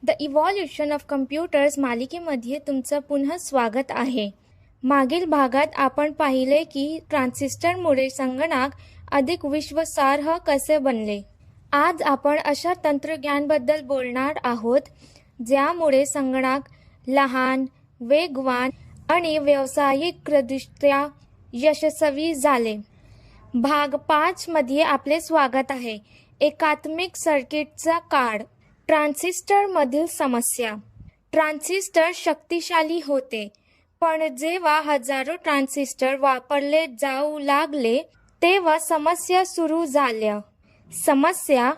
The evolution of computers मालिकेमध्ये तुमचं पुन्हा स्वागत आहे. मागील भागात आपण पाहिले की ट्रान्झिस्टरमुळे संगणक अधिक विश्वासार्ह कसे बनले. आज आपण अशा तंत्रज्ञानाबद्दल बोलणार आहोत ज्यामुळे संगणक लहान, वेगवान आणि व्यावसायिकदृष्ट्या यशस्वी झाले. भाग 5 मध्ये आपले स्वागत आहे. एकात्मिक सर्किटचा काळ. ट्रान्झिस्टरमधील समस्या. ट्रान्झिस्टर शक्तिशाली होते, पण जेव्हा हजारो ट्रान्झिस्टर वापरले जाऊ लागले तेव्हा समस्या सुरू झाल्या. समस्या: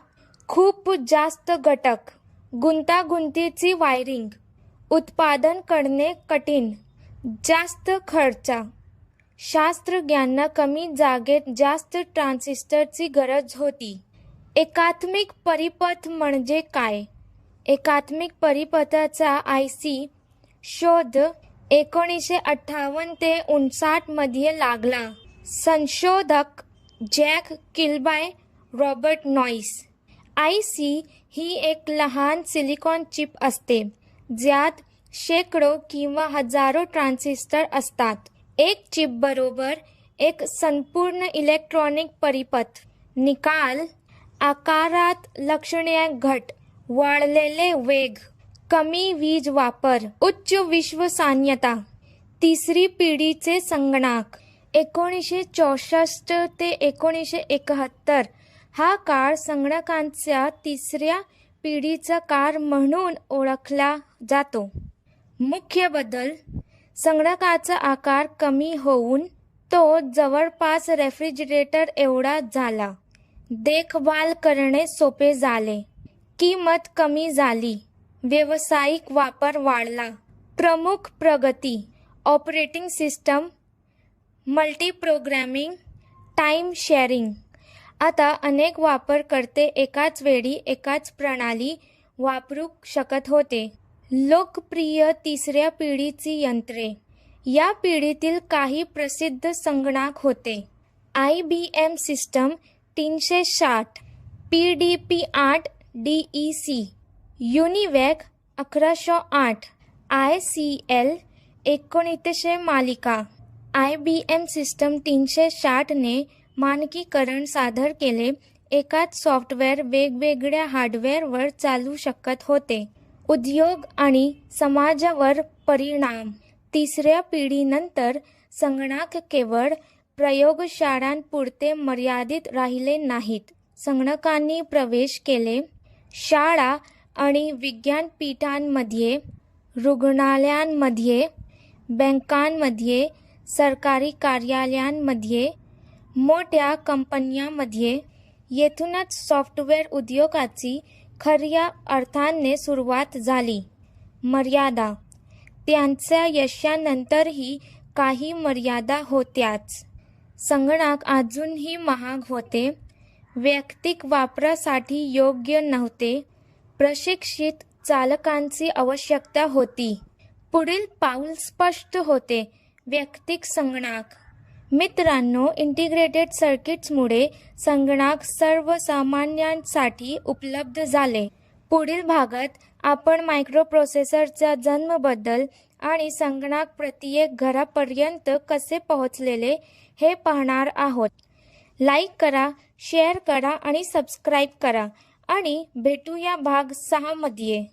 खूप जास्त घटक, गुंतागुंतीची वायरिंग, उत्पादन करणे कठीण, जास्त खर्च. शास्त्रज्ञांना कमी जागेत जास्त ट्रान्झिस्टरची गरज होती. एकात्मिक परिपथ म्हणजे काय? एकात्मिक परिपथाचा IC शोध 1958 ते 59 मध्ये लागला. संशोधक जॅक किलबाय, रॉबर्ट नॉईस. IC ही एक लहान सिलिकॉन चिप असते ज्यात शेकडो किंवा हजारो ट्रान्झिस्टर असतात. एक चिप बरोबर एक संपूर्ण इलेक्ट्रॉनिक परिपथ. निकाल: आकारात लक्षणीय घट, वाढलेले वेग, कमी वीज वापर, उच्च विश्वसनीयता. तिसरी पिढीचे संगणक. 1964 ते 1971 हा काळ संगणकांच्या तिसऱ्या पिढीचा काळ म्हणून ओळखला जातो. मुख्य बदल: संगणकाचा आकार कमी होऊन तो जवळपास रेफ्रिजरेटर एवढा झाला. देखभाल करणे सोपे झाले. किंमत कमी झाली. व्यावसायिक वापर वाढला. प्रमुख प्रगती: operating system, multiprogramming, time sharing. आता अनेक वापरकर्ते एकाच वेळी एकाच प्रणाली वापरू शकत होते. लोकप्रिय तिसऱ्या पिढीची यंत्रे. या पिढीतील काही प्रसिद्ध संगणक होते: IBM system 360, PDP-8 DEC, युनिवॅक 1108, ICL 1900 मालिका. IBM सिस्टम 360 ने मानकीकरण सादर केले. एकाच सॉफ्टवेअर वेगवेगळ्या हार्डवेअरवर चालू शकत होते. उद्योग आणि समाजावर परिणाम. तिसऱ्या पिढीनंतर संगणक केवळ प्रयोगशाळांपुरते मर्यादित राहिले नाहीत. संगणकांनी प्रवेश केले शाळा आणि विज्ञानपीठांमध्ये, रुग्णालयांमध्ये, बँकांमध्ये, सरकारी कार्यालयांमध्ये, मोठ्या कंपन्यांमध्ये. येथूनच सॉफ्टवेअर उद्योगाची खऱ्या अर्थाने सुरुवात झाली. मर्यादा: त्यांच्या यशानंतरही काही मर्यादा होत्याच. संगणक अजूनही महाग होते, वैयक्तिक वापरासाठी योग्य नव्हते, प्रशिक्षित चालकांची आवश्यकता होती. पुढील पाऊल स्पष्ट होते: वैयक्तिक संगणक. मित्रांनो, इंटिग्रेटेड सर्किट्समुळे संगणक सर्वसामान्यांसाठी उपलब्ध झाले. पुढील भागात आपण मायक्रोप्रोसेसरच्या जन्माबद्दल आणि संगणक प्रत्येक घरापर्यंत कसे पोहोचलेले हे पाहणार आहोत. लाईक करा, शेअर करा आणि सबस्क्राईब करा आणि भेटूया भाग 6 मध्ये.